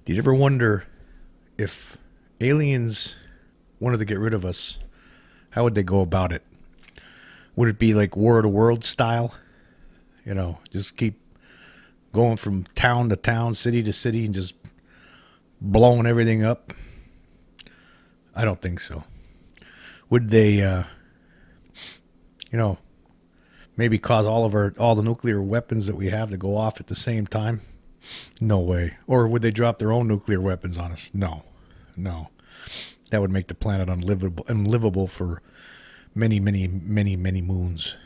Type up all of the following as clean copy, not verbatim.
Do you ever wonder if aliens wanted to get rid of us, how would they go about it? Would it be like War of the Worlds style? Just keep going from town to town, city to city, and just blowing everything up? I don't think so. Would they, maybe cause all the nuclear weapons that we have to go off at the same time? No way. Or would they drop their own nuclear weapons on us? No, no. That would make the planet unlivable for many, many, many, many moons.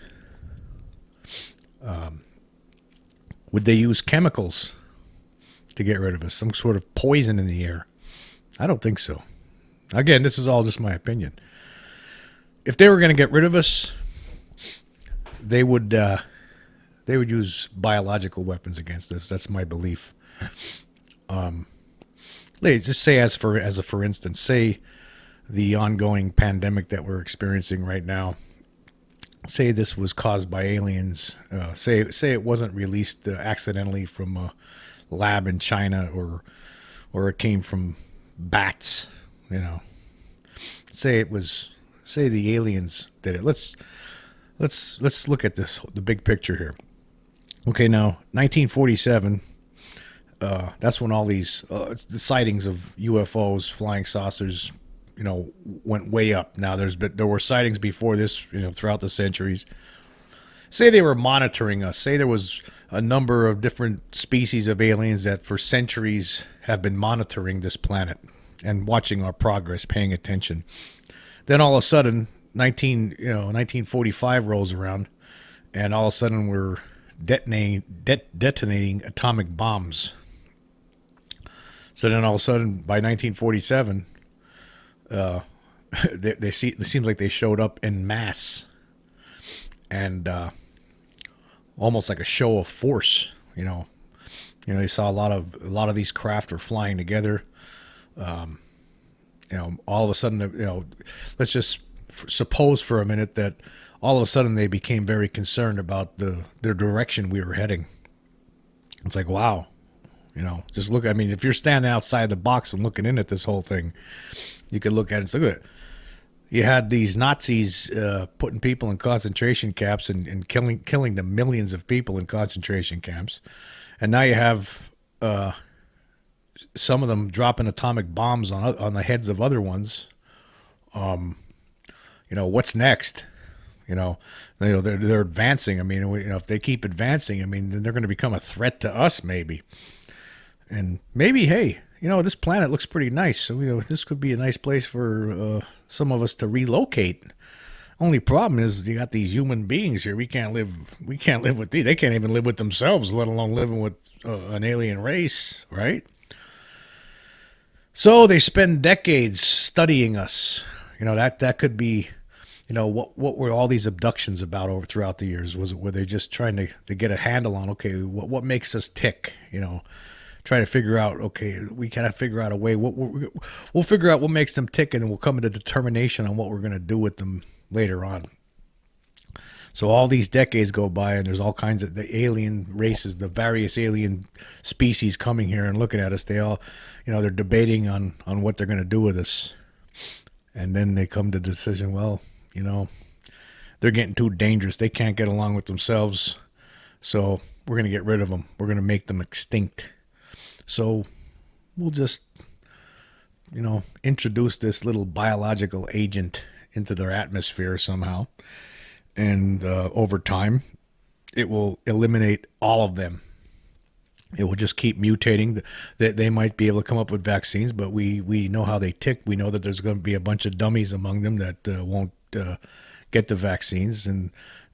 Would they use chemicals to get rid of us? Some sort of poison in the air? I don't think so. Again, this is all just my opinion. If they were going to get rid of us, they would use biological weapons against us. That's my belief. Let's just say, for instance, say the ongoing pandemic that we're experiencing right now. Say this was caused by aliens. Say it wasn't released accidentally from a lab in China, or it came from bats. Say the aliens did it. Let's look at the big picture here. Okay, now 1947. That's when all these the sightings of UFOs, flying saucers, went way up. Now there were sightings before this, throughout the centuries. Say they were monitoring us. Say there was a number of different species of aliens that for centuries have been monitoring this planet and watching our progress, paying attention. Then all of a sudden, 1945 rolls around, and all of a sudden we're detonating atomic bombs. So then all of a sudden, by 1947, it seems like they showed up en masse, and almost like a show of force. They saw a lot of these craft were flying together. All of a sudden, let's just suppose for a minute that all of a sudden they became very concerned about the direction we were heading. It's like, wow, just look. I mean, if you're standing outside the box and looking in at this whole thing, you could look at it and say, look at it. You had these Nazis putting people in concentration camps and killing the millions of people in concentration camps, and now you have some of them dropping atomic bombs on the heads of other ones. What's next? They're advancing. I mean, if they keep advancing, I mean, then they're going to become a threat to us, maybe. And maybe, hey, this planet looks pretty nice. So, this could be a nice place for some of us to relocate. Only problem is you got these human beings here. We can't live with these. They can't even live with themselves, let alone living with an alien race, right? So they spend decades studying us. That could be, what were all these abductions about throughout the years? Were they just trying to get a handle on, okay, what makes us tick? Try to figure out, okay, we gotta figure out a way. We'll figure out what makes them tick, and then we'll come to determination on what we're gonna do with them later on. So all these decades go by, and there's all kinds of the alien races, the various alien species coming here and looking at us. They all, they're debating on what they're gonna do with us, and then they come to the decision. Well, they're getting too dangerous. They can't get along with themselves, so we're gonna get rid of them. We're gonna make them extinct. So we'll just, introduce this little biological agent into their atmosphere somehow. And over time, it will eliminate all of them. It will just keep mutating. They might be able to come up with vaccines, but we know how they tick. We know that there's going to be a bunch of dummies among them that won't get the vaccines. And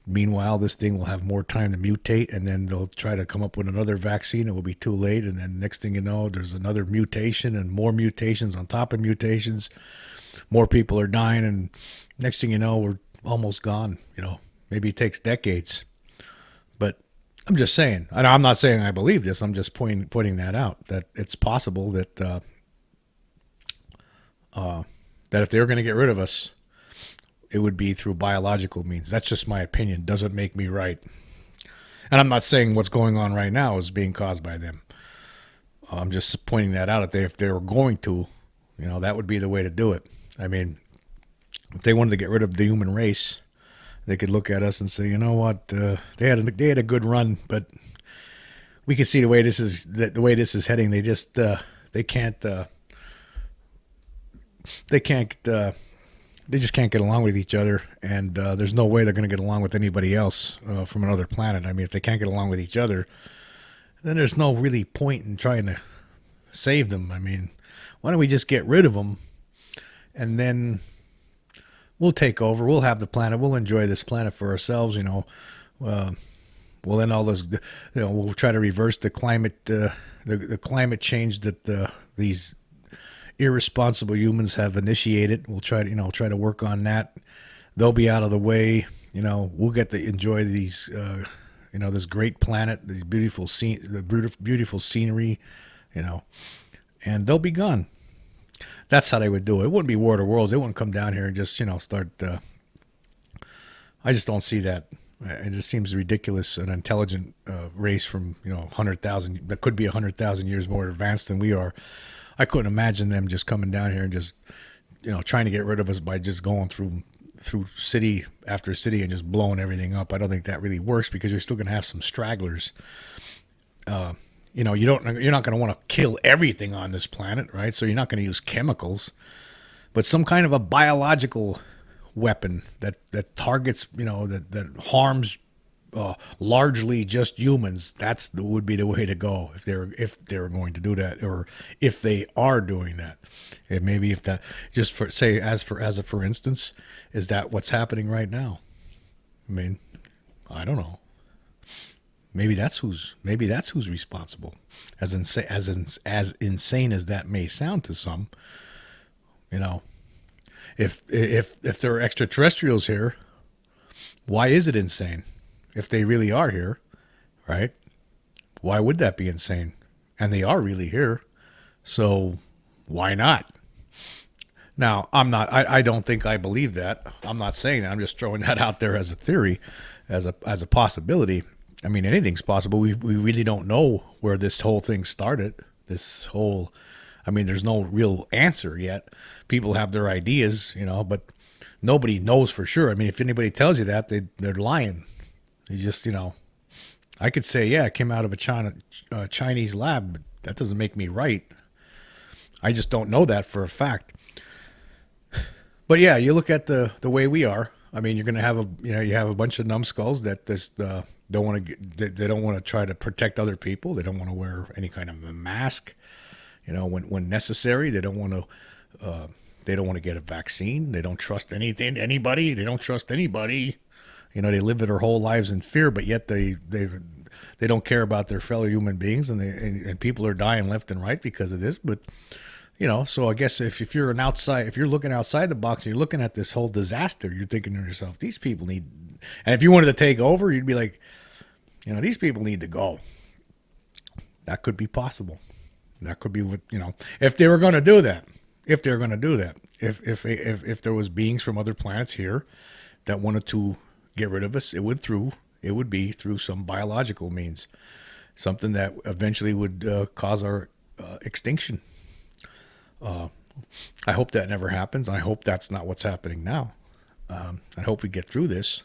meanwhile, this thing will have more time to mutate, and then they'll try to come up with another vaccine. It will be too late, and then next thing you know, there's another mutation and more mutations on top of mutations. More people are dying, and next thing you know, we're almost gone. Maybe it takes decades. But I'm just saying, and I'm not saying I believe this, I'm just pointing that out, that it's possible that that if they were going to get rid of us, it would be through biological means. That's just my opinion. Doesn't make me right. And I'm not saying what's going on right now is being caused by them. I'm just pointing that out. If they were going to, that would be the way to do it. I mean, if they wanted to get rid of the human race, they could look at us and say, you know what, they had a good run, but we can see the way this is heading. They just they can't they can't they just can't get along with each other, and there's no way they're going to get along with anybody else from another planet. I mean, if they can't get along with each other, then there's no really point in trying to save them. I mean, why don't we just get rid of them, and then we'll take over. We'll have the planet. We'll enjoy this planet for ourselves. We'll end all this. We'll try to reverse the climate, the climate change that these irresponsible humans have initiated. We'll try to work on that. They'll be out of the way. We'll get to enjoy these. This great planet, these beautiful beautiful scenery. And they'll be gone. That's how they would do it. It wouldn't be War of the Worlds. They wouldn't come down here and just start. I just don't see that. It just seems ridiculous. An intelligent race from 100,000 that could be 100,000 years more advanced than we are. I couldn't imagine them just coming down here and just trying to get rid of us by just going through city after city and just blowing everything up. I don't think that really works, because you're still going to have some stragglers. You're not going to want to kill everything on this planet, right? So you're not going to use chemicals, but some kind of a biological weapon that targets, that harms largely just humans. Would be the way to go if they're going to do that, or if they are doing that. And maybe if that, just for say, for instance, is that what's happening right now? I mean, I don't know. Maybe that's who's responsible. As insane as that may sound to some, if there are extraterrestrials here, why is it insane? If they really are here, right? Why would that be insane? And they are really here, so why not? Now, I don't think I believe that. I'm not saying that. I'm just throwing that out there as a theory, as a possibility. I mean, anything's possible. We really don't know where this whole thing started. There's no real answer yet. People have their ideas, but nobody knows for sure. I mean, if anybody tells you that, they're lying. They just, I could say, yeah, it came out of a Chinese lab, but that doesn't make me right. I just don't know that for a fact. But yeah, you look at the way we are. I mean, you're going to have you have a bunch of numbskulls that don't want to try to protect other people. They don't want to wear any kind of a mask. When necessary, they don't want to get a vaccine. They don't trust anybody. They don't trust anybody. They live their whole lives in fear, but yet they don't care about their fellow human beings, and people are dying left and right because of this. But so I guess if you're looking outside the box, and you're looking at this whole disaster, you're thinking to yourself, these people need. And if you wanted to take over, you'd be like, these people need to go. That could be possible. That could be what, if they were going to do that. If there was beings from other planets here that wanted to get rid of us, it would be through some biological means, something that eventually would cause our extinction. I hope that never happens. I hope that's not what's happening now. I hope we get through this.